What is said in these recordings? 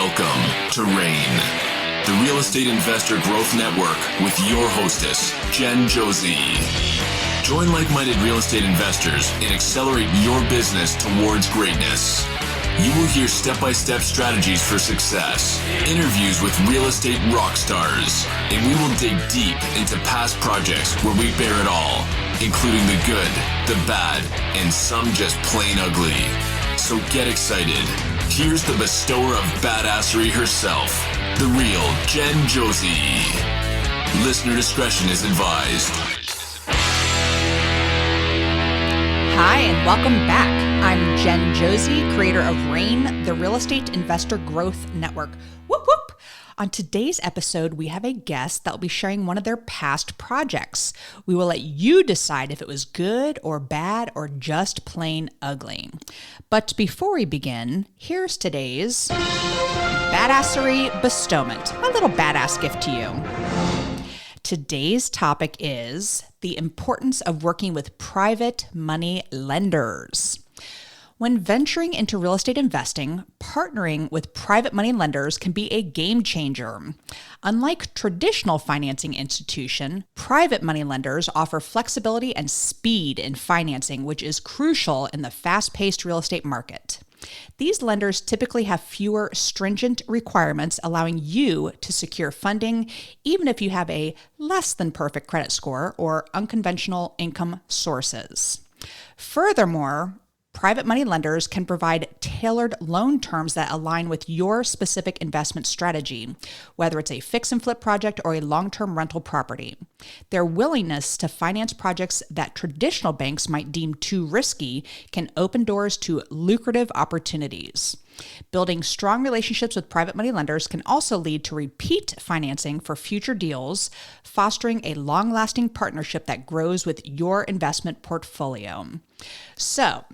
Welcome to RAIN, the Real Estate Investor Growth Network with your hostess, Jen Josie. Join like-minded real estate investors and accelerate your business towards greatness. You will hear step-by-step strategies for success, interviews with real estate rock stars, and we will dig deep into past projects where we bear it all, including the good, the bad, and some just plain ugly. So get excited. Here's the bestower of badassery herself, the real Jen Josie. Listener discretion is advised. Hi, and welcome back. I'm Jen Josie, creator of RAIN, the Real Estate Investor Growth Network. Whoop, whoop. On today's episode, we have a guest that will be sharing one of their past projects. We will let you decide if it was good or bad or just plain ugly. But before we begin, here's today's badassery bestowment, a little badass gift to you. Today's topic is the importance of working with private money lenders. When venturing into real estate investing, partnering with private money lenders can be a game changer. Unlike traditional financing institutions, private money lenders offer flexibility and speed in financing, which is crucial in the fast-paced real estate market. These lenders typically have fewer stringent requirements, allowing you to secure funding even if you have a less than perfect credit score or unconventional income sources. Furthermore, private money lenders can provide tailored loan terms that align with your specific investment strategy, whether it's a fix and flip project or a long-term rental property. Their willingness to finance projects that traditional banks might deem too risky can open doors to lucrative opportunities. Building strong relationships with private money lenders can also lead to repeat financing for future deals, fostering a long-lasting partnership that grows with your investment portfolio. So,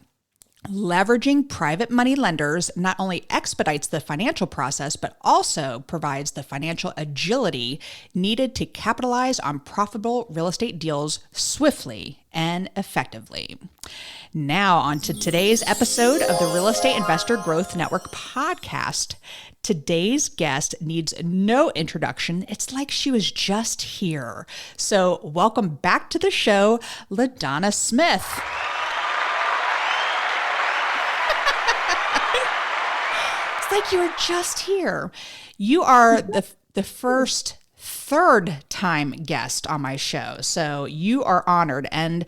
leveraging private money lenders not only expedites the financial process, but also provides the financial agility needed to capitalize on profitable real estate deals swiftly and effectively. Now, on to today's episode of the Real Estate Investor Growth Network podcast. Today's guest needs no introduction. It's like she was just here. So, welcome back to the show, LaDonna Smith. Like you were just here. You are the first third-time guest on my show, so you are honored. And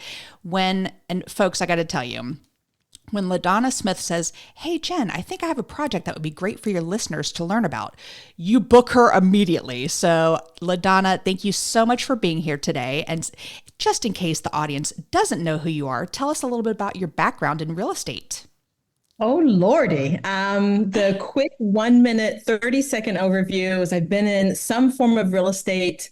folks, I got to tell you, when LaDonna Smith says, "Hey Jen, I think I have a project that would be great for your listeners to learn about," you book her immediately. So LaDonna, thank you so much for being here today. And just in case the audience doesn't know who you are, tell us a little bit about your background in real estate. Oh, Lordy. The quick 1 minute, 30-second overview is I've been in some form of real estate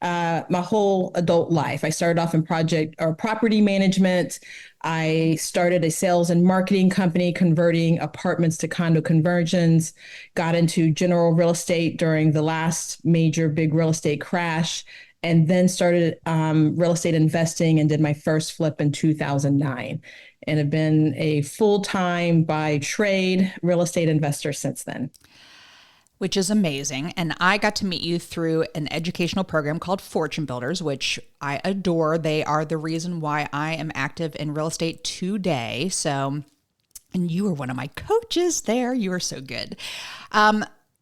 my whole adult life. I started off in project or property management. I started a sales and marketing company converting apartments to condo conversions, got into general real estate during the last major big real estate crash, and then started real estate investing and did my first flip in 2009. And have been a full-time by trade real estate investor since then. Which is amazing. And I got to meet you through an educational program called Fortune Builders, which I adore. They are the reason why I am active in real estate today. So, and you were one of my coaches there. You were so good.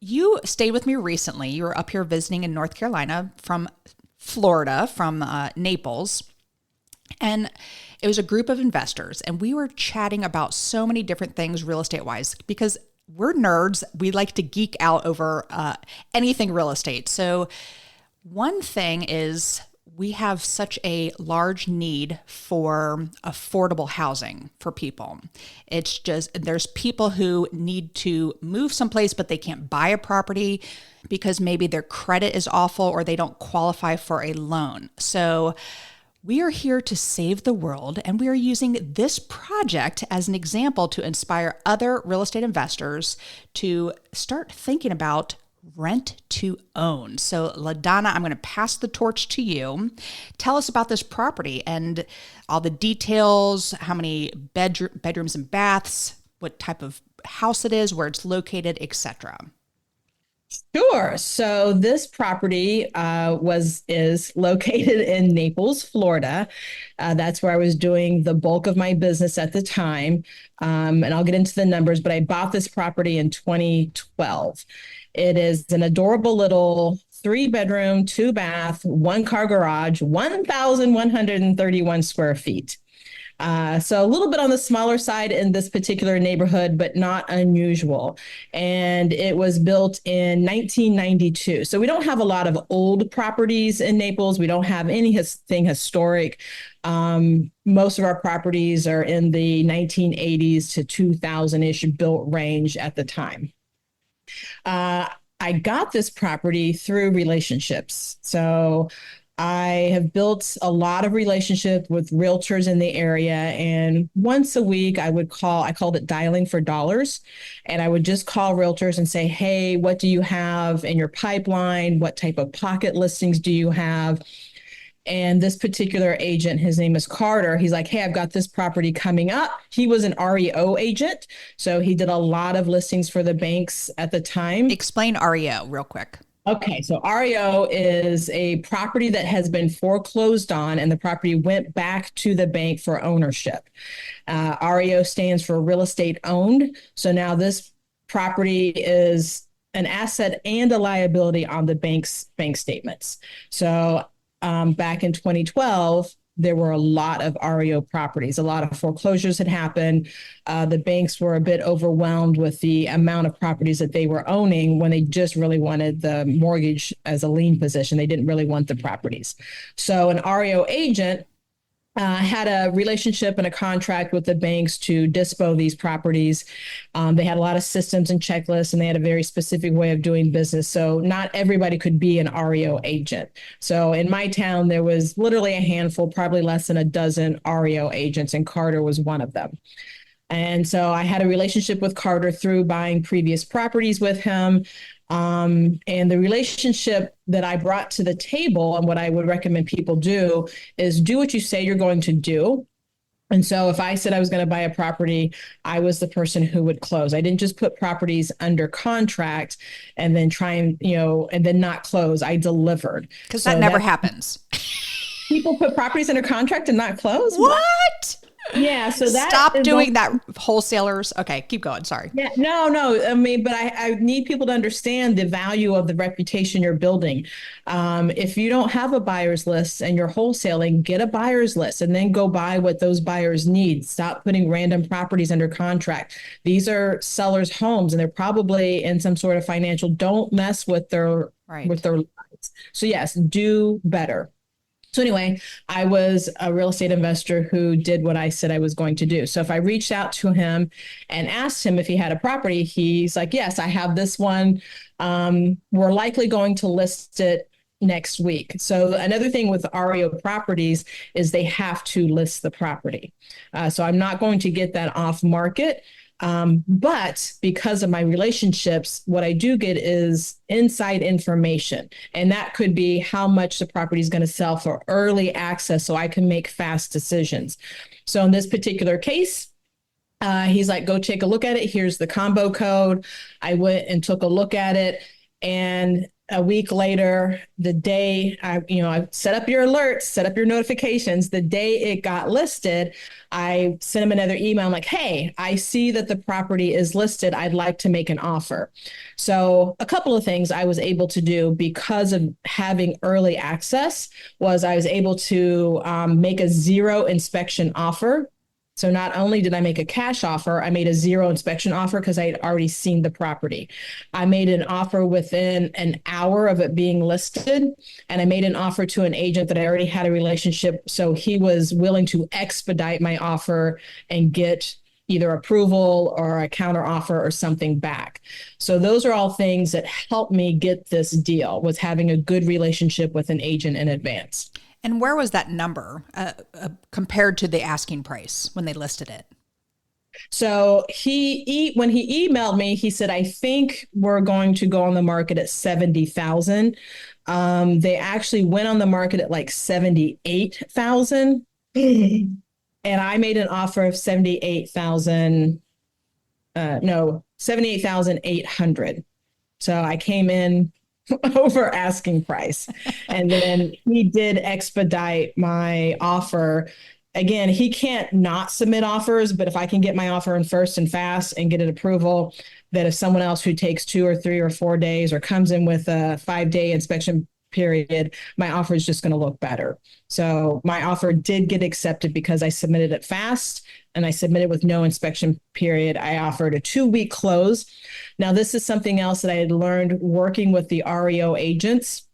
You stayed with me recently. You were up here visiting in North Carolina from Florida, from Naples. And it was a group of investors, and we were chatting about so many different things real estate-wise because we're nerds. We like to geek out over anything real estate. So one thing is we have such a large need for affordable housing for people. It's just, there's people who need to move someplace, but they can't buy a property because maybe their credit is awful or they don't qualify for a loan. So we are here to save the world, and we are using this project as an example to inspire other real estate investors to start thinking about rent to own. So LaDonna, I'm going to pass the torch to you. Tell us about this property and all the details, how many bedrooms and baths, what type of house it is, where it's located, etc. Sure. So this property is located in Naples, Florida. That's where I was doing the bulk of my business at the time. And I'll get into the numbers, but I bought this property in 2012. It is an adorable little 3 bedroom, 2 bath, 1 car garage, 1,131 square feet. So a little bit on the smaller side in this particular neighborhood, but not unusual. And it was built in 1992. So we don't have a lot of old properties in Naples. We don't have anything historic. Most of our properties are in the 1980s to 2000-ish built range at the time. I got this property through relationships. So I have built a lot of relationship with realtors in the area. And once a week, I called it dialing for dollars. And I would just call realtors and say, hey, what do you have in your pipeline? What type of pocket listings do you have? And this particular agent, his name is Carter. He's like, hey, I've got this property coming up. He was an REO agent. So he did a lot of listings for the banks at the time. Explain REO real quick. Okay, so REO is a property that has been foreclosed on and the property went back to the bank for ownership. REO stands for real estate owned. So now this property is an asset and a liability on the bank's bank statements. So back in 2012, there were a lot of REO properties. A lot of foreclosures had happened. The banks were a bit overwhelmed with the amount of properties that they were owning when they just really wanted the mortgage as a lien position. They didn't really want the properties. So an REO agent had a relationship and a contract with the banks to dispo these properties. They had a lot of systems and checklists, and they had a very specific way of doing business. So not everybody could be an REO agent. So in my town, there was literally a handful, probably less than a dozen REO agents, and Carter was one of them. And so I had a relationship with Carter through buying previous properties with him. And the relationship that I brought to the table and what I would recommend people do is do what you say you're going to do. And so if I said I was going to buy a property, I was the person who would close. I didn't just put properties under contract and then try and then not close. I delivered. Because that never happens. People put properties under contract and not close? What? Yeah, so that stop doing that, wholesalers. Okay, keep going. Sorry. Yeah, no. I mean, but I need people to understand the value of the reputation you're building. If you don't have a buyer's list and you're wholesaling, get a buyer's list and then go buy what those buyers need. Stop putting random properties under contract. These are sellers' homes, and they're probably in some sort of financial. Don't mess with their lives. So yes, do better. So anyway, I was a real estate investor who did what I said I was going to do. So if I reached out to him and asked him if he had a property, he's like, yes, I have this one. We're likely going to list it next week. So another thing with REO properties is they have to list the property. So I'm not going to get that off market. But because of my relationships, what I do get is inside information. And that could be how much the property is going to sell for early access so I can make fast decisions. So in this particular case, he's like, go take a look at it. Here's the combo code. I went and took a look at it. And a week later, the day I set up your alerts, set up your notifications, the day it got listed, I sent him another email. I'm like, hey, I see that the property is listed. I'd like to make an offer. So a couple of things I was able to do because of having early access was I was able to make a zero inspection offer. So not only did I make a cash offer, I made a zero inspection offer because I had already seen the property. I made an offer within an hour of it being listed, and I made an offer to an agent that I already had a relationship. So he was willing to expedite my offer and get either approval or a counter offer or something back. So those are all things that helped me get this deal, was having a good relationship with an agent in advance. And where was that number compared to the asking price when they listed it? So when he emailed me, he said, I think we're going to go on the market at 70,000. They actually went on the market at like 78,000. And I made an offer of 78,800. So I came in over asking price. And then he did expedite my offer. Again, he can't not submit offers, but if I can get my offer in first and fast and get an approval, that if someone else who takes 2 or 3 or 4 days or comes in with a 5-day inspection period, my offer is just going to look better. So my offer did get accepted because I submitted it fast and I submitted with no inspection period. I offered a 2-week close. Now, this is something else that I had learned working with the REO agents.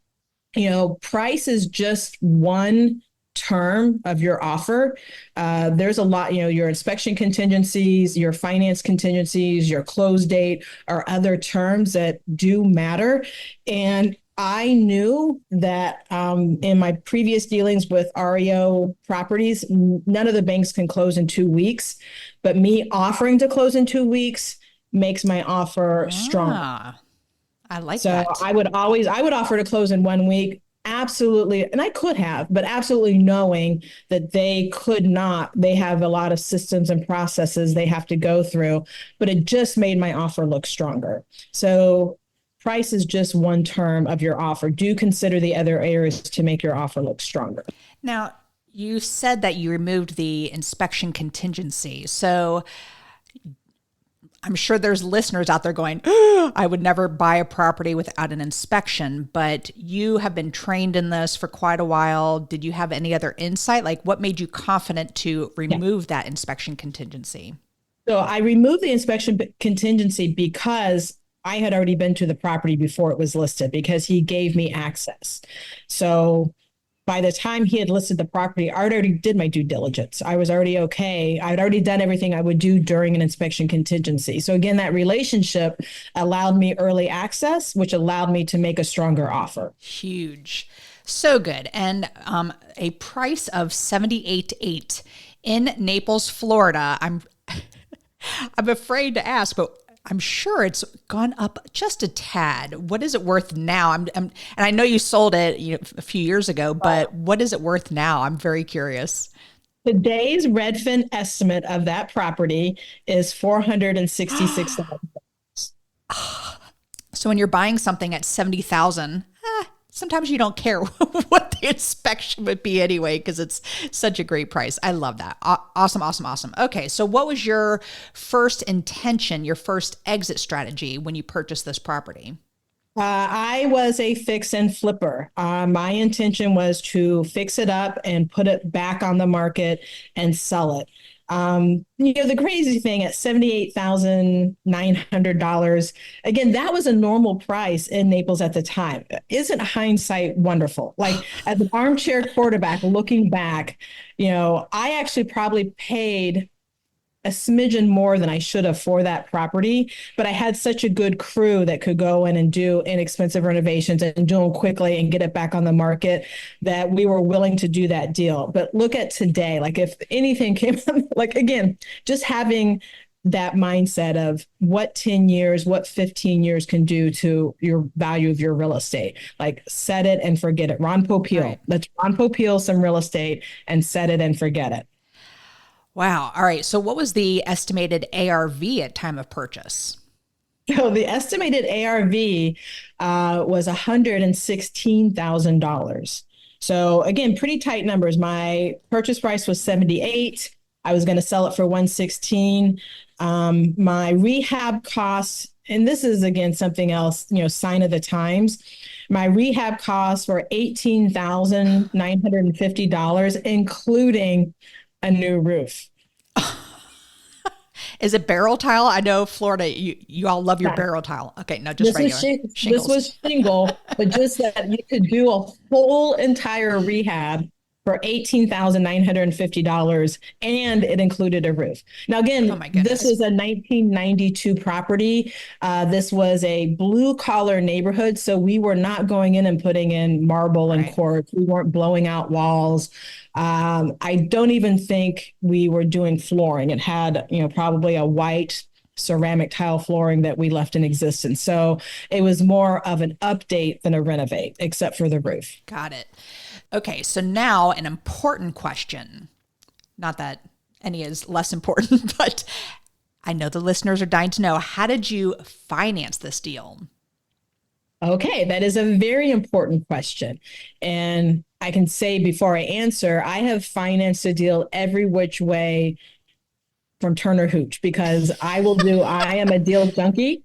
Price is just one term of your offer. There's a lot, your inspection contingencies, your finance contingencies, your close date are other terms that do matter. And I knew that in my previous dealings with REO properties, none of the banks can close in 2 weeks, but me offering to close in 2 weeks makes my offer stronger. I like that. So I would offer to close in 1 week. Absolutely. And I could have, but absolutely knowing that they could not, they have a lot of systems and processes they have to go through, but it just made my offer look stronger. So price is just one term of your offer. Do consider the other areas to make your offer look stronger. Now, you said that you removed the inspection contingency. So I'm sure there's listeners out there going, oh, I would never buy a property without an inspection, but you have been trained in this for quite a while. Did you have any other insight? Like what made you confident to remove that inspection contingency? So I removed the inspection contingency because I had already been to the property before it was listed because he gave me access. So by the time he had listed the property, I already did my due diligence. I was already okay. I'd already done everything I would do during an inspection contingency. So again, that relationship allowed me early access, which allowed me to make a stronger offer. Huge. So good. And a price of $78,800 in Naples, Florida. I'm afraid to ask, but I'm sure it's gone up just a tad. What is it worth now? And I know you sold it a few years ago, but what is it worth now? I'm very curious. Today's Redfin estimate of that property is $466,000. So when you're buying something at $70,000, sometimes you don't care what the inspection would be anyway, because it's such a great price. I love that. Awesome, awesome, awesome. Okay, so what was your first intention, your first exit strategy when you purchased this property? I was a fix and flipper. My intention was to fix it up and put it back on the market and sell it. The crazy thing at $78,900, again, that was a normal price in Naples at the time. Isn't hindsight wonderful? Like as an armchair quarterback looking back, I actually probably paid a smidgen more than I should have for that property, but I had such a good crew that could go in and do inexpensive renovations and do them quickly and get it back on the market that we were willing to do that deal. But look at today, like if anything came, like again, just having that mindset of what 10 years, what 15 years can do to your value of your real estate. Like set it and forget it. Ron Popeil. Right. Let's Ron Popeil some real estate and set it and forget it. Wow. All right. So what was the estimated ARV at time of purchase? So the estimated ARV was $116,000. So again, pretty tight numbers. My purchase price was $78,000. I was going to sell it for $116,000. My rehab costs, and this is again something else, sign of the times. My rehab costs were $18,950, including a new roof. Is it barrel tile? I know Florida, you all love your barrel tile. Okay, no, just regular shingles. This was shingle, but just that you could do a full entire rehab for $18,950, and it included a roof. Now, again, this was a 1992 property. This was a blue-collar neighborhood, so we were not going in and putting in marble and quartz. We weren't blowing out walls. I don't even think we were doing flooring. It had, probably a white ceramic tile flooring that we left in existence. So it was more of an update than a renovate, except for the roof. Got it. Okay, so now an important question. Not that any is less important, but I know the listeners are dying to know, how did you finance this deal? Okay, that is a very important question. And I can say before I answer, I have financed a deal every which way from Turner Hooch because I am a deal junkie.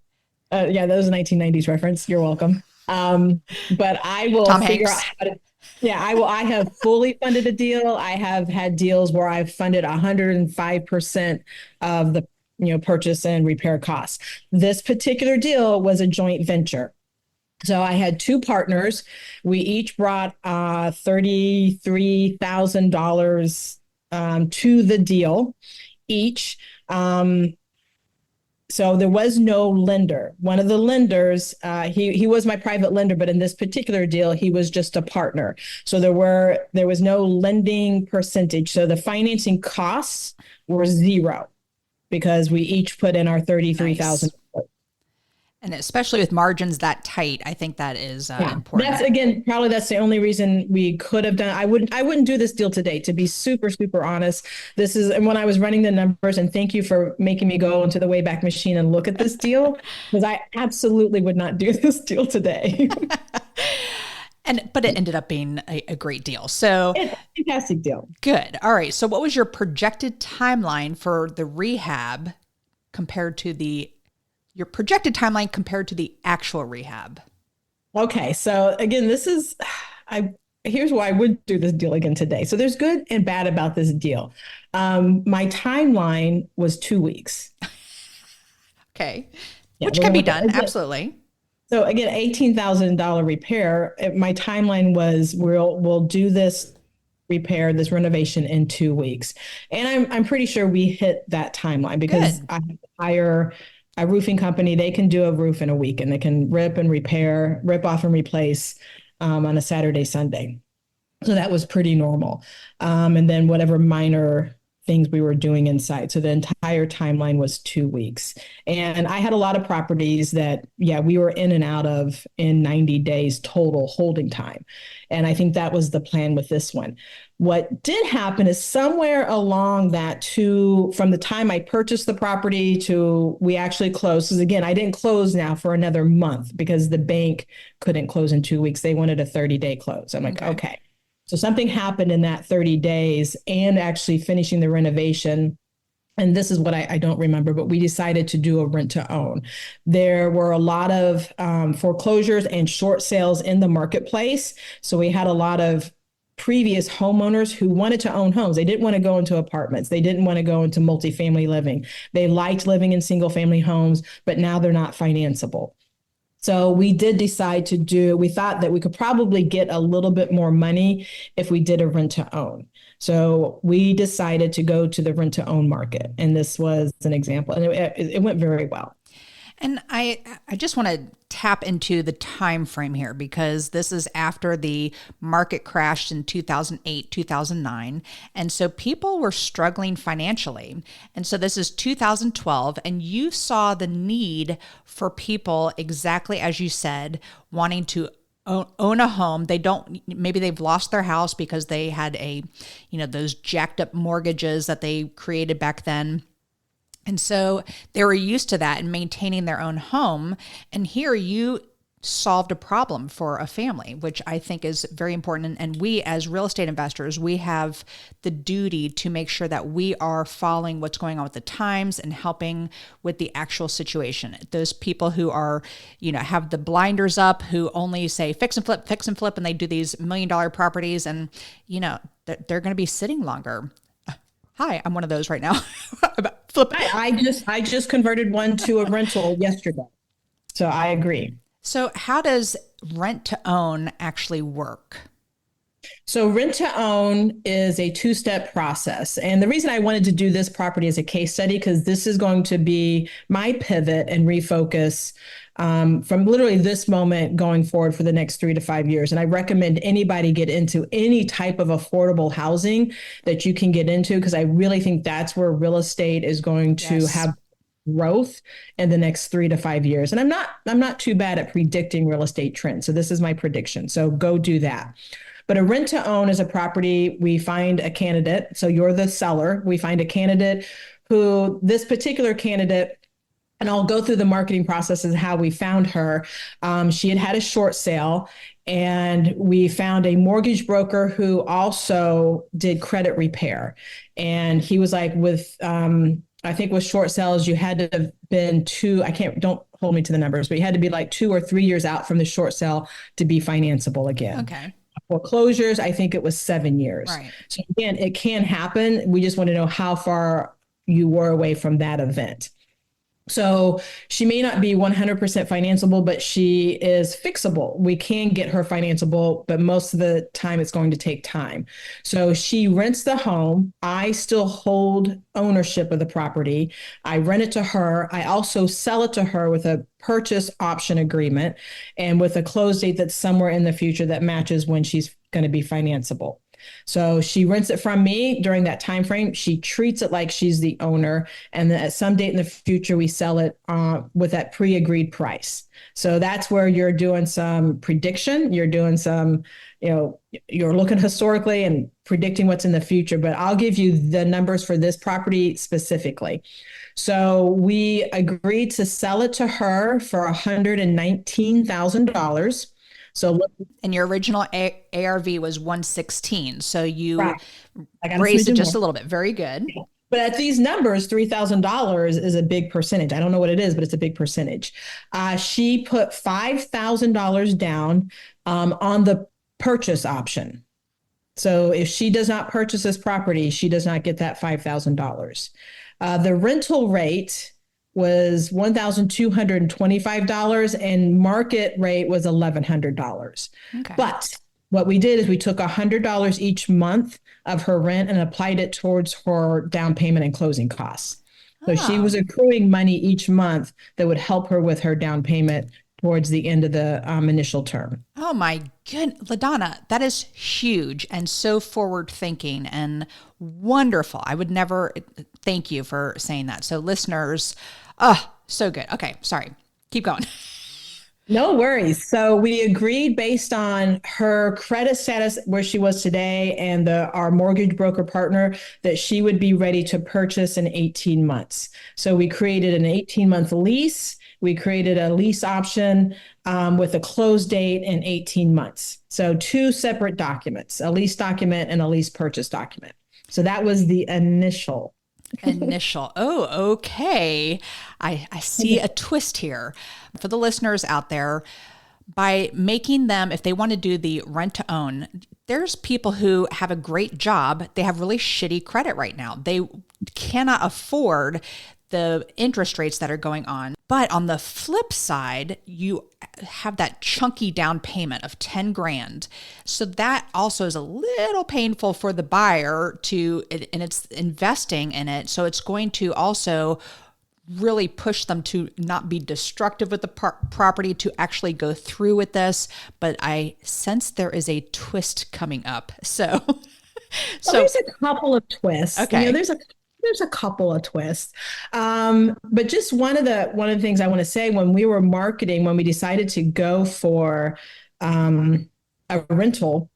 Yeah, that was a 1990s reference. You're welcome. But I will Tom figure out Hanks. how to, yeah, I will. I have fully funded a deal. I have had deals where I've funded 105% of the, purchase and repair costs. This particular deal was a joint venture. So I had two partners. We each brought $33,000 to the deal each. Um, so there was no lender. One of the lenders, he was my private lender, but in this particular deal, he was just a partner. So there was no lending percentage. So the financing costs were zero because we each put in our 33,000. Nice. And especially with margins that tight, I think that is important. That's again, probably that's the only reason we could have done. I wouldn't do this deal today, to be super, super honest. This is, and when I was running the numbers, and thank you for making me go into the Wayback Machine and look at this deal, because I absolutely would not do this deal today. But it ended up being a great deal. So It's a fantastic deal. good. All right. So what was your projected timeline for the rehab compared to your projected timeline compared to the actual rehab? Okay, so again, here's why I would do this deal again today. So there's good and bad about this deal. My timeline was 2 weeks. Okay. Yeah, Which can be done. Absolutely. So again, $18,000 repair. My timeline was we'll do this repair, this renovation in 2 weeks, and I'm pretty sure we hit that timeline because Good. I have to hire a roofing company. They can do a roof in a week, and they can rip and repair, rip off and replace on a Saturday, Sunday. So that was pretty normal. And then whatever minor things we were doing inside. So the entire timeline was 2 weeks. And I had a lot of properties that, yeah, we were in and out of in 90 days total holding time. And I think that was the plan with this one. What did happen is somewhere along that from the time I purchased the property to we actually closed, because again, I didn't close now for another month because the bank couldn't close in 2 weeks. They wanted a 30-day close. I'm like, okay. So something happened in that 30 days and actually finishing the renovation. And this is what I don't remember, but we decided to do a rent to own. There were a lot of foreclosures and short sales in the marketplace. So we had a lot of previous homeowners who wanted to own homes. They didn't want to go into apartments. They didn't want to go into multifamily living. They liked living in single family homes, but now they're not financeable. So we did decide we thought that we could probably get a little bit more money if we did a rent to own. So we decided to go to the rent to own market. And this was an example. And it went very well. And I just want to tap into the time frame here because this is after the market crashed in 2008, 2009. And so people were struggling financially. And so this is 2012 and you saw the need for people exactly as you said, wanting to own a home. Maybe they've lost their house because they had those jacked up mortgages that they created back then. And so they were used to that and maintaining their own home. And here you solved a problem for a family, which I think is very important. And we, as real estate investors, we have the duty to make sure that we are following what's going on with the times and helping with the actual situation. Those people who are, have the blinders up, who only say fix and flip, and they do these $1 million properties and, they're going to be sitting longer. Hi, I'm one of those right now. Flip. I just converted one to a rental yesterday. So I agree. So how does rent to own actually work? So rent to own is a two-step process. And the reason I wanted to do this property as a case study, because this is going to be my pivot and refocus from literally this moment going forward for the next 3 to 5 years. And I recommend anybody get into any type of affordable housing that you can get into, because I really think that's where real estate is going to have growth in the next 3 to 5 years. And I'm not too bad at predicting real estate trends. So this is my prediction. So go do that. But a rent to own is a property. We find a candidate. So you're the seller. We find a candidate who, this particular candidate And I'll go through the marketing process and how we found her. She had had a short sale, and we found a mortgage broker who also did credit repair. And he was like, I think with short sales, you had to have been don't hold me to the numbers, but you had to be like 2 or 3 years out from the short sale to be financeable again. Okay. Foreclosures, I think it was 7 years. Right. So again, it can happen. We just want to know how far you were away from that event. So she may not be 100% financeable, but she is fixable. We can get her financeable, but most of the time it's going to take time. So she rents the home. I still hold ownership of the property. I rent it to her. I also sell it to her with a purchase option agreement and with a close date that's somewhere in the future that matches when she's going to be financeable. So she rents it from me during that time frame. She treats it like she's the owner, and then at some date in the future, we sell it with that pre-agreed price. So that's where you're doing some prediction. You're doing some, you're looking historically and predicting what's in the future. But I'll give you the numbers for this property specifically. So we agreed to sell it to her for $119,000. And your original ARV was 116. So you right. raised it just a little bit. Very good. But at these numbers, $3,000 is a big percentage. I don't know what it is, but it's a big percentage. She put $5,000 down on the purchase option. So if she does not purchase this property, she does not get that $5,000. The rental rate was $1,225 and market rate was $1,100. Okay. But what we did is we took $100 each month of her rent and applied it towards her down payment and closing costs. So she was accruing money each month that would help her with her down payment towards the end of the initial term. Oh my goodness, LaDonna, that is huge and so forward thinking and wonderful. I would never thank you for saying that. So listeners, so good. Okay, sorry. Keep going. No worries. So we agreed based on her credit status, where she was today, and our mortgage broker partner, that she would be ready to purchase in 18 months. So we created an 18-month lease. We created a lease option with a close date in 18 months. So 2 separate documents, a lease document and a lease purchase document. So that was the initial. Oh, okay. I see a twist here. For the listeners out there, by making them, if they want to do the rent to own, there's people who have a great job. They have really shitty credit right now. They cannot afford the interest rates that are going on. But on the flip side, you have that chunky down payment of 10 grand. So that also is a little painful for the buyer and it's investing in it. So it's going to also really push them to not be destructive with the property, to actually go through with this. But I sense there is a twist coming up. So there's a couple of twists. Okay. There's a couple of twists. But just one of the things I want to say, when we were marketing, when we decided to go for a rental,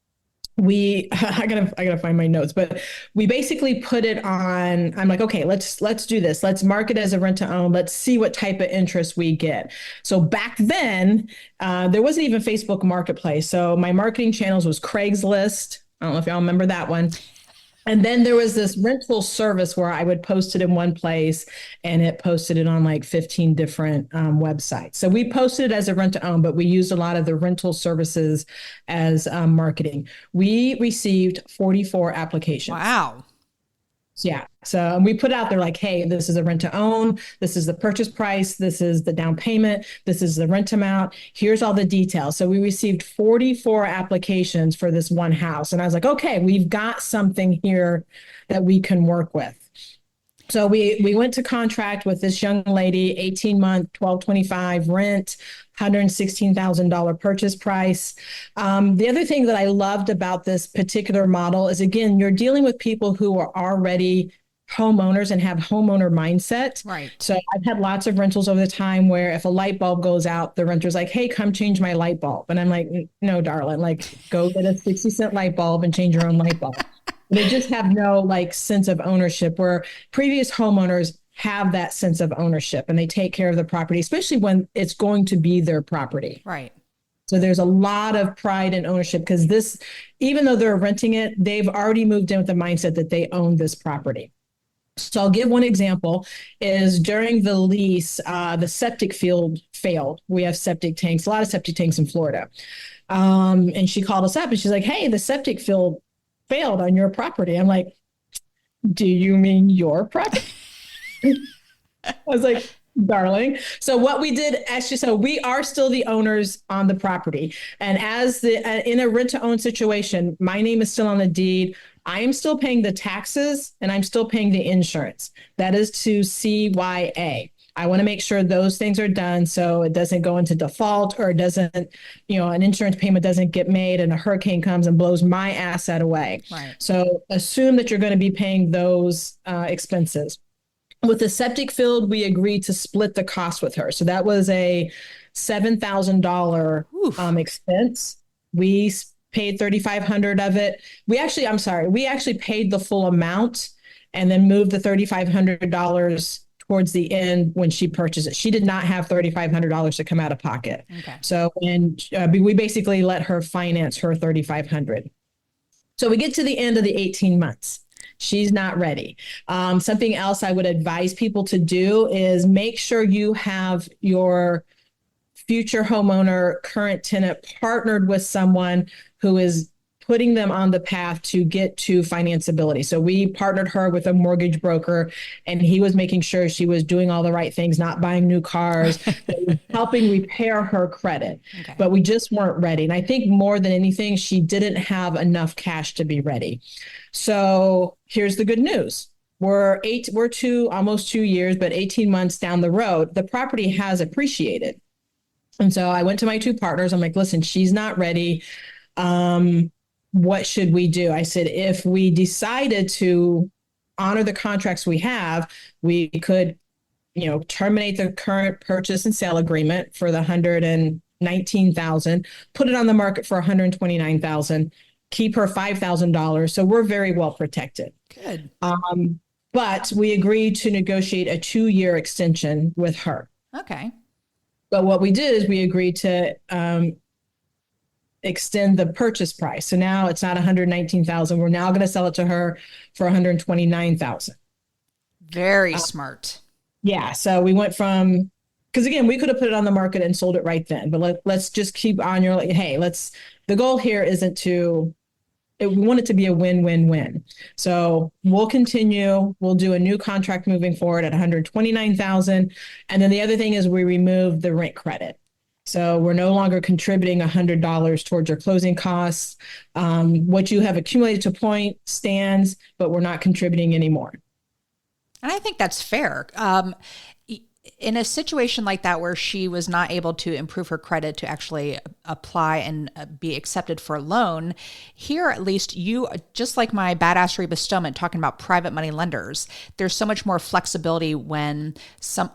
I gotta find my notes, but we basically put it on. I'm like, okay, let's do this. Let's market as a rent to own. Let's see what type of interest we get. So back then, there wasn't even Facebook Marketplace. So my marketing channels was Craigslist. I don't know if y'all remember that one. And then there was this rental service where I would post it in one place and it posted it on like 15 different websites. So we posted it as a rent to own, but we used a lot of the rental services as marketing. We received 44 applications. Wow. Yeah. So we put out there like, hey, this is a rent to own. This is the purchase price. This is the down payment. This is the rent amount. Here's all the details. So we received 44 applications for this one house. And I was like, okay, we've got something here that we can work with. So we went to contract with this young lady, 18-month, $1,225 rent, $116,000 purchase price. The other thing that I loved about this particular model is, again, you're dealing with people who are already homeowners and have homeowner mindset. Right. So I've had lots of rentals over the time where if a light bulb goes out, the renter's like, hey, come change my light bulb. And I'm like, no, darling, like go get a 60-cent light bulb and change your own light bulb. They just have no like sense of ownership, where previous homeowners have that sense of ownership and they take care of the property, especially when it's going to be their property. Right. So there's a lot of pride and ownership because this, even though they're renting it, they've already moved in with the mindset that they own this property. So I'll give one example is during the lease, the septic field failed. We have septic tanks, a lot of septic tanks in Florida. And she called us up and she's like, hey, the septic field failed on your property. I'm like, do you mean your property? I was like, darling. So what we did actually, so we are still the owners on the property. And as in a rent to own situation, my name is still on the deed. I am still paying the taxes and I'm still paying the insurance. That is to CYA. I want to make sure those things are done so it doesn't go into default or it doesn't, an insurance payment doesn't get made and a hurricane comes and blows my asset away. Right. So assume that you're going to be paying those expenses. With the septic field, we agreed to split the cost with her. So that was a $7,000 expense. We paid $3,500 of it. We actually paid the full amount and then moved the $3,500 towards the end when she purchased it. She did not have $3,500 to come out of pocket. Okay. So we basically let her finance her $3,500. So we get to the end of the 18 months. She's not ready. Something else I would advise people to do is make sure you have your future homeowner, current tenant partnered with someone who is putting them on the path to get to financeability. So we partnered her with a mortgage broker and he was making sure she was doing all the right things, not buying new cars, helping repair her credit. Okay. But we just weren't ready. And I think more than anything, she didn't have enough cash to be ready. So here's the good news. We're almost 2 years, but 18 months down the road, the property has appreciated. And so I went to my two partners. I'm like, listen, she's not ready. What should we do? I said, if we decided to honor the contracts we have, we could, terminate the current purchase and sale agreement for the $119,000, put it on the market for $129,000, keep her $5,000. So we're very well protected. Good. But we agreed to negotiate a 2-year extension with her. Okay. But what we did is we agreed to extend the purchase price. So now it's not $119,000. We're now going to sell it to her for $129,000. Very smart. Yeah. So we went from, because again, we could have put it on the market and sold it right then, but let's just keep on the goal here isn't we want it to be a win-win-win. So we'll continue. We'll do a new contract moving forward at $129,000. And then the other thing is we remove the rent credit. So we're no longer contributing $100 towards your closing costs. What you have accumulated to point stands, but we're not contributing anymore. And I think that's fair. In a situation like that where she was not able to improve her credit to actually apply and be accepted for a loan, here at least you, just like my badassery bestowment talking about private money lenders, there's so much more flexibility when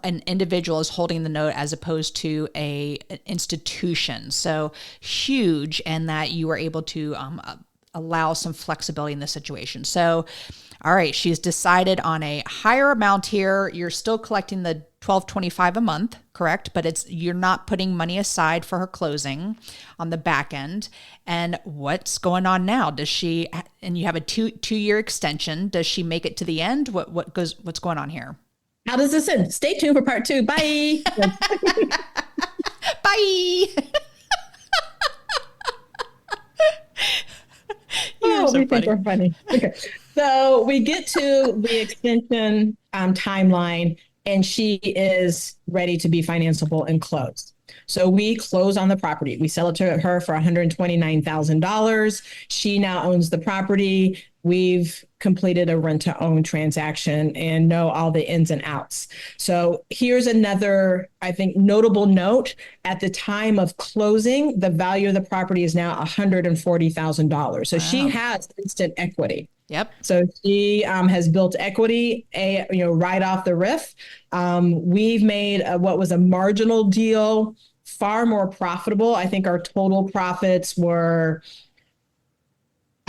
an individual is holding the note as opposed to an institution. So huge, and that you were able to allow some flexibility in this situation. So, all right, she's decided on a higher amount here. You're still collecting the $1,225 a month, correct? But you're not putting money aside for her closing on the back end. And what's going on now? Does she? And you have a two-year extension. Does she make it to the end? What's going on here? How does this end? Stay tuned for part 2. Bye. Bye. We think we're funny. Okay. So we get to the extension timeline, and she is ready to be financeable and closed. So we close on the property. We sell it to her for $129,000. She now owns the property. We've completed a rent-to-own transaction and know all the ins and outs. So here's another, I think, notable note. At the time of closing, the value of the property is now $140,000. So she has instant equity. Yep. So she has built equity, right off the riff. We've made what was a marginal deal far more profitable. I think our total profits were,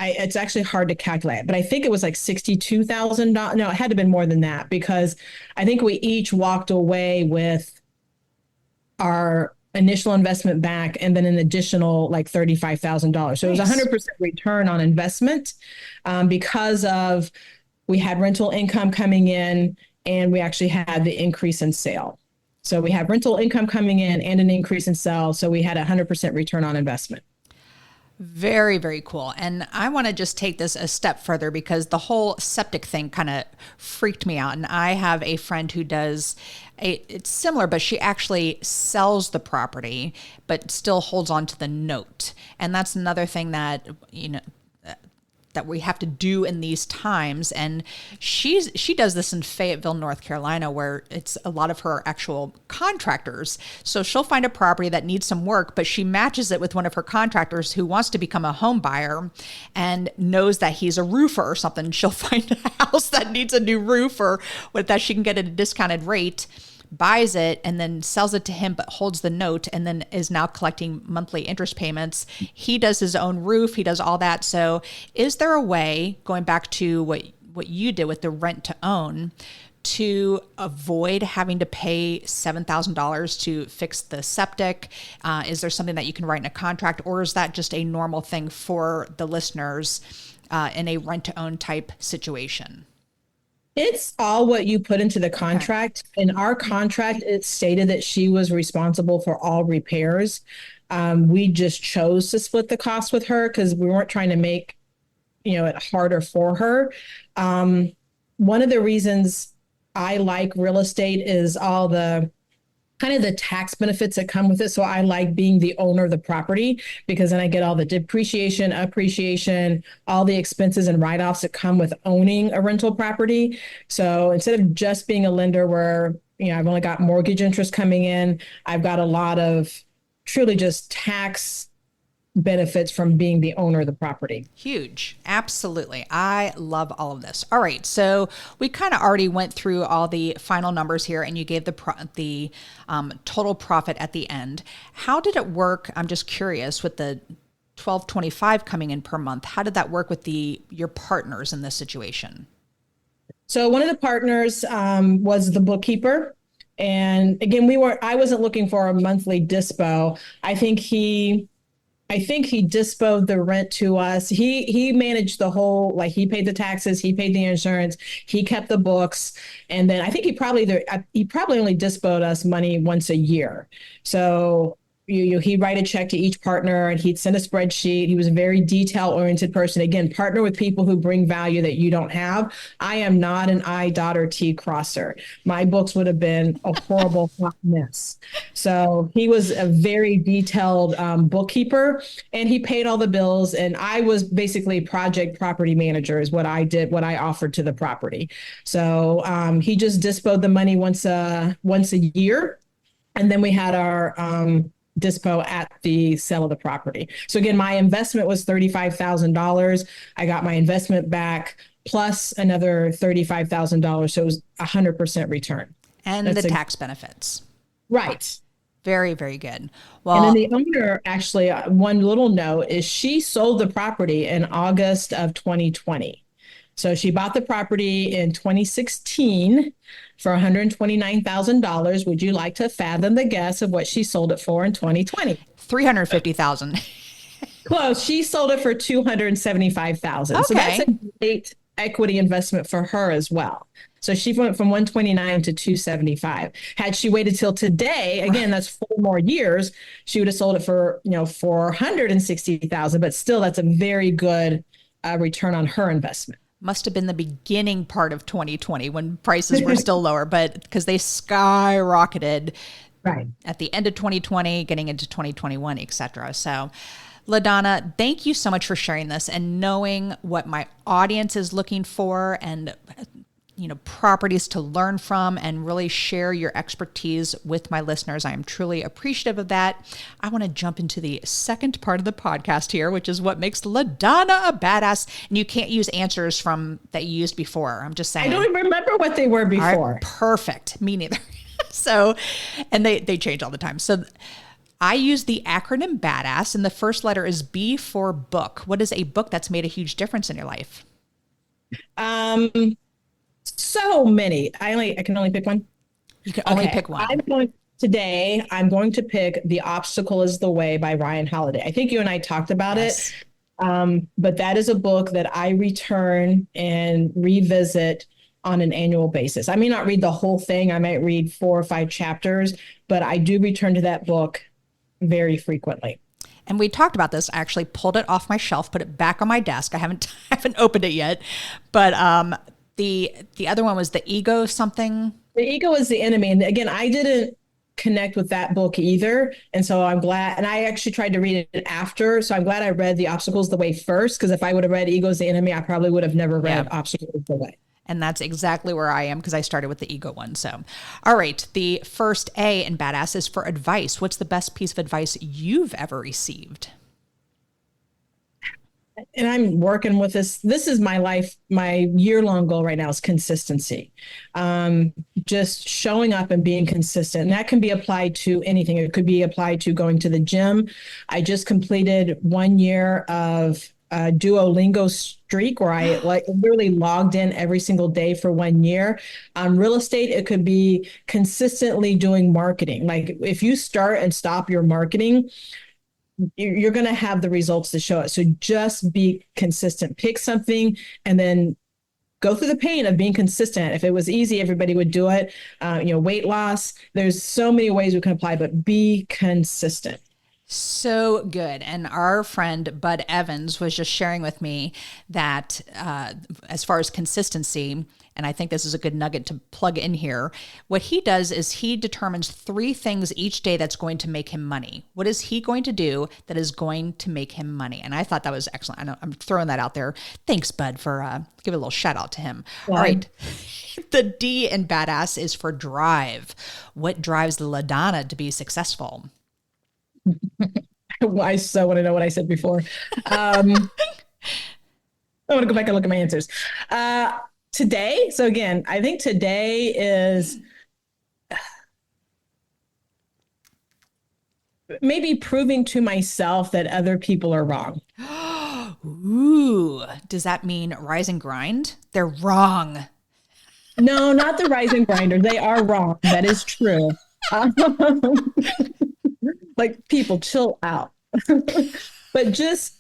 it's actually hard to calculate, but I think it was like $62,000. No, it had to have been more than that because I think we each walked away with our initial investment back and then an additional like $35,000. So it was 100% return on investment because of we had rental income coming in and we actually had the increase in sale. So we had rental income coming in and an increase in sale. So we had 100% return on investment. Very, very cool. And I want to just take this a step further because the whole septic thing kind of freaked me out. And I have a friend who does it's similar, but she actually sells the property, but still holds on to the note. And that's another thing that, that we have to do in these times. And she does this in Fayetteville, North Carolina, where it's a lot of her actual contractors. So she'll find a property that needs some work, but she matches it with one of her contractors who wants to become a home buyer and knows that he's a roofer or something. She'll find a house that needs a new roof or that she can get at a discounted rate, buys it and then sells it to him, but holds the note and then is now collecting monthly interest payments. He does his own roof. He does all that. So is there a way, going back to what you did with the rent to own, to avoid having to pay $7,000 to fix the septic? Is there something that you can write in a contract, or is that just a normal thing for the listeners in a rent to own type situation? It's all what you put into the contract. Okay. In our contract, it stated that she was responsible for all repairs. We just chose to split the cost with her because we weren't trying to make, it harder for her. One of the reasons I like real estate is all the kind of the tax benefits that come with it. So I like being the owner of the property because then I get all the depreciation, appreciation, all the expenses and write-offs that come with owning a rental property. So instead of just being a lender where, I've only got mortgage interest coming in, I've got a lot of truly just tax benefits from being the owner of the property. Huge. Absolutely. I love all of this. All right. So we kind of already went through all the final numbers here and you gave the total profit at the end. How did it work? I'm just curious with the $1,225 coming in per month. How did that work with your partners in this situation? So one of the partners was the bookkeeper. And again, I wasn't looking for a monthly dispo. I think he disposed the rent to us. He managed the whole, like he paid the taxes, he paid the insurance, he kept the books. And then I think he probably only disposed us money once a year. So he'd write a check to each partner and he'd send a spreadsheet. He was a very detail-oriented person. Again, partner with people who bring value that you don't have. I am not an I, daughter, T crosser. My books would have been a horrible hot mess. So he was a very detailed bookkeeper and he paid all the bills. And I was basically project property manager is what I did, what I offered to the property. So he just disposed the money once a year. And then we had our dispo at the sale of the property. So again, my investment was $35,000. I got my investment back plus another $35,000. So it was 100% return. And that's the tax benefits. Right. Very, very good. Well, and then the owner, actually, one little note is she sold the property in August of 2020. So she bought the property in 2016 for $129,000. Would you like to fathom the guess of what she sold it for in 2020? $350,000. Close. She sold it for $275,000. Okay. So that's a great equity investment for her as well. So she went from 129 to 275. Had she waited till today, again, that's 4 more years, she would have sold it for, $460,000. But still, that's a very good return on her investment. Must have been the beginning part of 2020 when prices were still lower, but because they skyrocketed right at the end of 2020, getting into 2021, et cetera. So LaDonna, thank you so much for sharing this and knowing what my audience is looking for and properties to learn from and really share your expertise with my listeners. I am truly appreciative of that. I want to jump into the second part of the podcast here, which is what makes LaDonna a badass. And you can't use answers that you used before. I'm just saying. I don't even remember what they were before. Perfect. Me neither. So, and they change all the time. So I use the acronym BADASS, and the first letter is B for book. What is a book that's made a huge difference in your life? So many. I can only pick one. You can only pick one. I'm going to pick The Obstacle is the Way by Ryan Holiday. I think you and I talked about it. But that is a book that I return and revisit on an annual basis. I may not read the whole thing. I might read 4 or 5 chapters, but I do return to that book very frequently. And we talked about this. I actually pulled it off my shelf, put it back on my desk. I haven't opened it yet. But the other one was The Ego something. The Ego is the Enemy. And again, I didn't connect with that book either. And so I'm glad, and I actually tried to read it after. So I'm glad I read The Obstacles the Way first, because if I would have read Ego is the Enemy, I probably would have never read Obstacles the Way. And that's exactly where I am, because I started with the Ego one. So, all right. The first A in BADASS is for advice. What's the best piece of advice you've ever received? And I'm working with this. This is my life. My year-long goal right now is consistency. Just showing up and being consistent. And that can be applied to anything. It could be applied to going to the gym. I just completed 1 year of Duolingo streak where I literally logged in every single day for 1 year. Real estate, it could be consistently doing marketing. Like if you start and stop your marketing, you're going to have the results to show it. So just be consistent. Pick something and then go through the pain of being consistent. If it was easy, everybody would do it. Weight loss, there's so many ways we can apply, but be consistent. So good. And our friend Bud Evans was just sharing with me that as far as consistency, and I think this is a good nugget to plug in here, what he does is he determines 3 things each day that's going to make him money. What is he going to do that is going to make him money? And I thought that was excellent. I'm throwing that out there. Thanks, Bud, for give a little shout out to him. All right. The D in BADASS is for drive. What drives the LaDonna to be successful? I so want to know what I said before. I want to go back and look at my answers. Today. So again, I think today is maybe proving to myself that other people are wrong. Ooh, does that mean rise and grind? They're wrong. No, not the rise and grinder. They are wrong. That is true. Like, people chill out. But just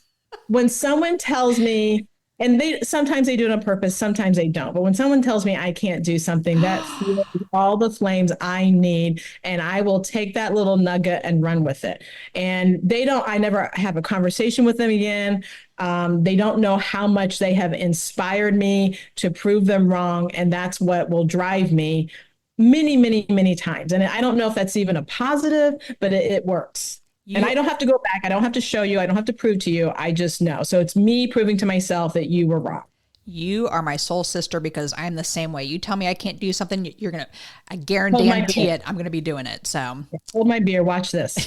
when someone tells me, and sometimes they do it on purpose, sometimes they don't. But when someone tells me I can't do something, that fuels all the flames I need, and I will take that little nugget and run with it. And I never have a conversation with them again. They don't know how much they have inspired me to prove them wrong. And that's what will drive me many, many, many times. And I don't know if that's even a positive, but it works. And I don't have to go back. I don't have to show you. I don't have to prove to you. I just know. So it's me proving to myself that you were wrong. You are my soul sister, because I'm the same way. You tell me I can't do something, I guarantee it. I'm going to be doing it. So hold my beer. Watch this.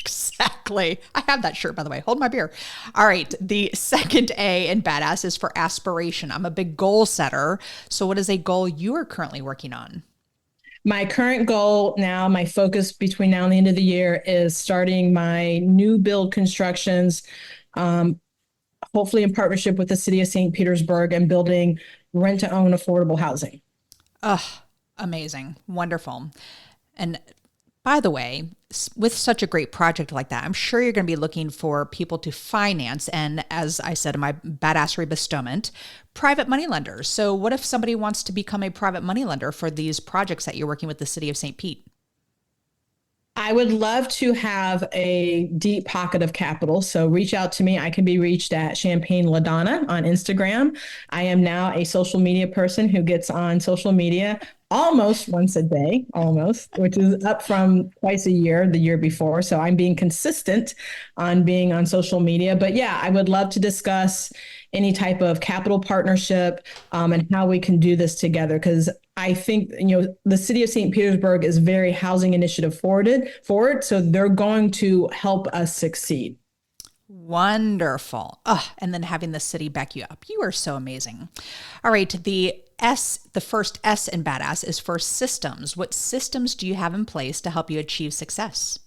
Exactly. I have that shirt, by the way. Hold my beer. All right. The second A in BADASS is for aspiration. I'm a big goal setter. So what is a goal you are currently working on? My current goal now, my focus between now and the end of the year, is starting my new build constructions, hopefully in partnership with the city of St. Petersburg, and building rent-to-own affordable housing. Amazing. Wonderful. And by the way, with such a great project like that, I'm sure you're going to be looking for people to finance. And as I said in my badassery bestowment, private money lenders. So what if somebody wants to become a private money lender for these projects that you're working with the city of St. Pete? I would love to have a deep pocket of capital. So reach out to me. I can be reached at Champagne LaDonna on Instagram. I am now a social media person who gets on social media almost once a day, which is up from twice a year the year before. So I'm being consistent on being on social media. But yeah, I would love to discuss any type of capital partnership and how we can do this together. Because I think, the city of St. Petersburg is very housing initiative forward. So they're going to help us succeed. Wonderful. And then having the city back you up. You are so amazing. All right. The first S in BADASS is for systems. What systems do you have in place to help you achieve success?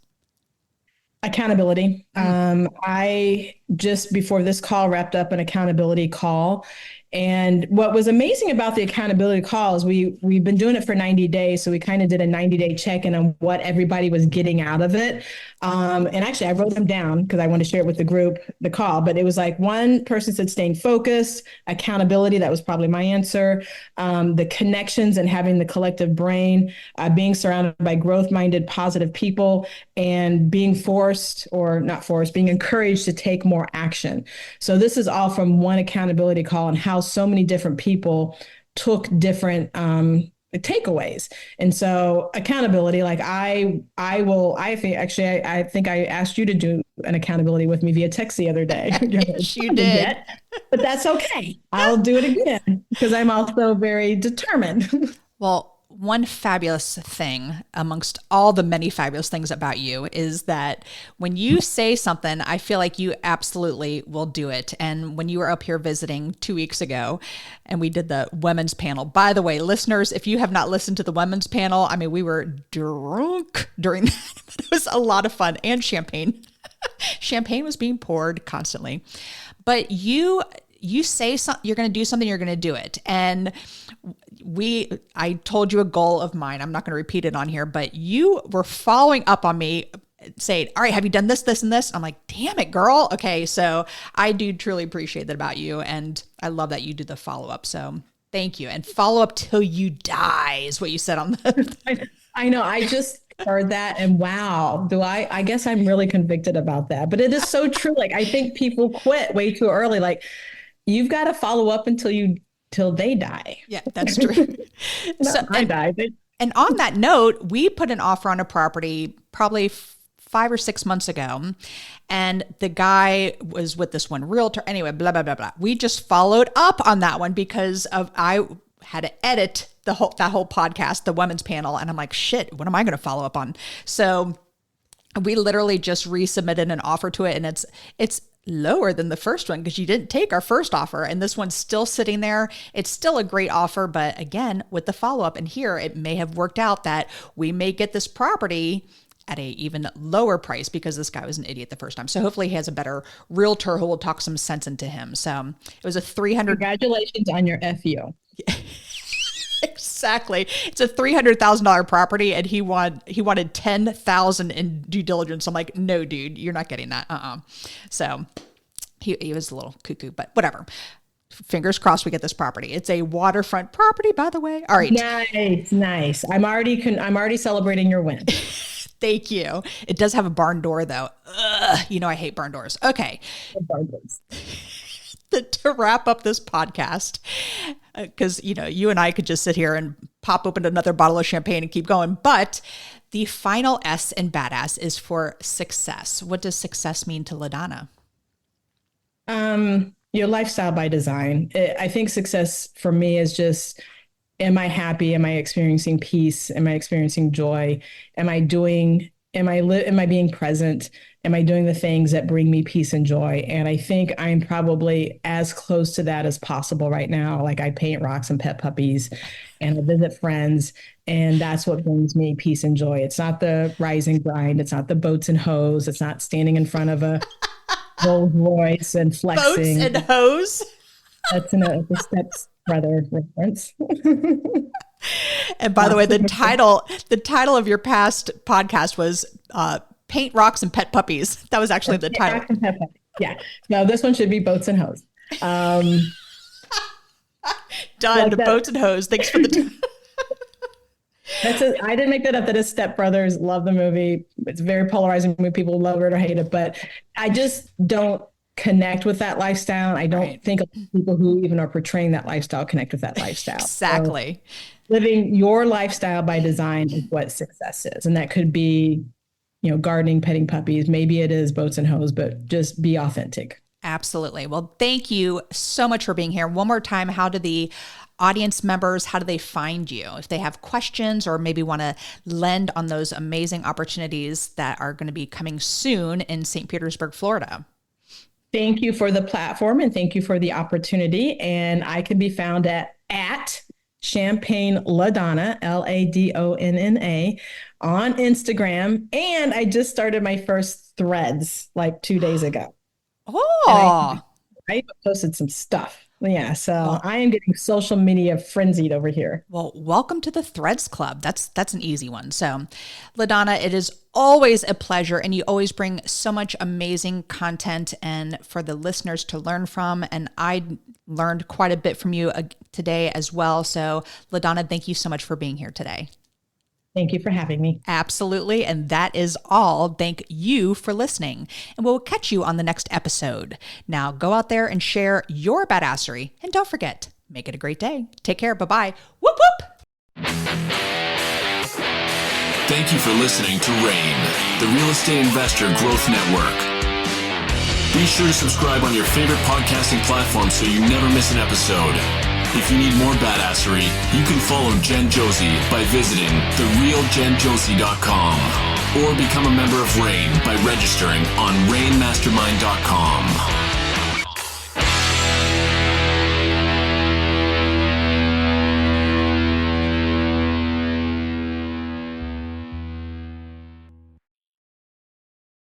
Accountability. I just before this call wrapped up an accountability call. And what was amazing about the accountability call is we've been doing it for 90 days. So we kind of did a 90-day check-in on what everybody was getting out of it. And actually I wrote them down because I wanted to share it with the group, the call, but it was like one person said staying focused, accountability, that was probably my answer. The connections and having the collective brain, being surrounded by growth-minded, positive people, and being forced or not forced, being encouraged to take more action. So this is all from one accountability call and how so many different people took different takeaways. And so accountability, like I think I asked you to do an accountability with me via text the other day. Yes, you did. Yet, but that's okay. I'll do it again because I'm also very determined. Well, one fabulous thing amongst all the many fabulous things about you is that when you say something, I feel like you absolutely will do it. And when you were up here visiting 2 weeks ago and we did the women's panel, by the way, listeners, if you have not listened to the women's panel, I mean, we were drunk during that. It was a lot of fun, and champagne. Champagne was being poured constantly. But you say something, you're going to do something, you're going to do it. And I told you a goal of mine. I'm not going to repeat it on here, but you were following up on me saying, all right, have you done this, this, and this? I'm like, damn it, girl. Okay. So I do truly appreciate that about you. And I love that you do the follow-up. So thank you. And follow up till you die is what you said on the. I know. I just heard that and wow, I guess I'm really convicted about that, but it is so true. Like, I think people quit way too early. Like, you've got to follow up till they die. Yeah, that's true. I died. And on that note, we put an offer on a property probably 5 or 6 months ago, and the guy was with this one realtor. Anyway, blah, blah, blah, blah. We just followed up on that one because I had to edit that whole podcast, the women's panel. And I'm like, shit, what am I going to follow up on? So we literally just resubmitted an offer to it, and it's lower than the first one because you didn't take our first offer, and this one's still sitting there. It's still a great offer, but again, with the follow-up, and here it may have worked out that we may get this property at a even lower price because this guy was an idiot the first time. So hopefully he has a better realtor who will talk some sense into him. So it was a 300. Congratulations on your FU. Exactly. It's a $300,000 property, and he wanted 10,000 in due diligence. I'm like, no, dude, you're not getting that. So he was a little cuckoo, but whatever. Fingers crossed we get this property. It's a waterfront property, by the way. All right. Nice. I'm already celebrating your win. Thank you. It does have a barn door though. I hate barn doors. Okay. Barn doors. To wrap up this podcast, because you and I could just sit here and pop open another bottle of champagne and keep going, but the final S in badass is for success. What does success mean to LaDonna? Your lifestyle by design. I think success for me is just, am I happy? Am I experiencing peace? Am I experiencing joy? Am I being present? Am I doing the things that bring me peace and joy? And I think I'm probably as close to that as possible right now. Like, I paint rocks and pet puppies and I visit friends, and that's what brings me peace and joy. It's not the rise and grind. It's not the boats and hoes. It's not standing in front of a Rolls Royce and flexing. Boats and hoes? That's a Steps Brother reference. And by the way, the title of your past podcast was Paint Rocks and Pet Puppies. That was actually the title. Yeah. No, this one should be Boats and Hoes. Done. Like Boats and Hoes. Thanks for the I didn't make that up. That is Step Brothers. Love the movie. It's very polarizing movie. People love it or hate it, but I just don't connect with that lifestyle. I don't think people who even are portraying that lifestyle connect with that lifestyle. Exactly. So living your lifestyle by design is what success is. And that could be, gardening, petting puppies. Maybe it is boats and hoes, but just be authentic. Absolutely. Well, thank you so much for being here. One more time, how do the audience members, how do they find you? If they have questions or maybe want to lend on those amazing opportunities that are going to be coming soon in St. Petersburg, Florida. Thank you for the platform and thank you for the opportunity. And I can be found at Champagne LaDonna, LaDonna, on Instagram, and I just started my first threads like 2 days ago. Oh, I posted some stuff. Yeah, so well, I am getting social media frenzied over here. well, welcome to the Threads Club. That's an easy one. So, LaDonna, it is always a pleasure, and you always bring so much amazing content and for the listeners to learn from. And I learned quite a bit from you today as well. So, LaDonna, thank you so much for being here today. Thank you for having me. Absolutely. And that is all. Thank you for listening. And we'll catch you on the next episode. Now go out there and share your badassery. And don't forget, make it a great day. Take care. Bye-bye. Whoop, whoop. Thank you for listening to RAIN, the Real Estate Investor Growth Network. Be sure to subscribe on your favorite podcasting platform so you never miss an episode. If you need more badassery, you can follow Jen Josie by visiting therealjenjosie.com or become a member of RAIN by registering on rainmastermind.com.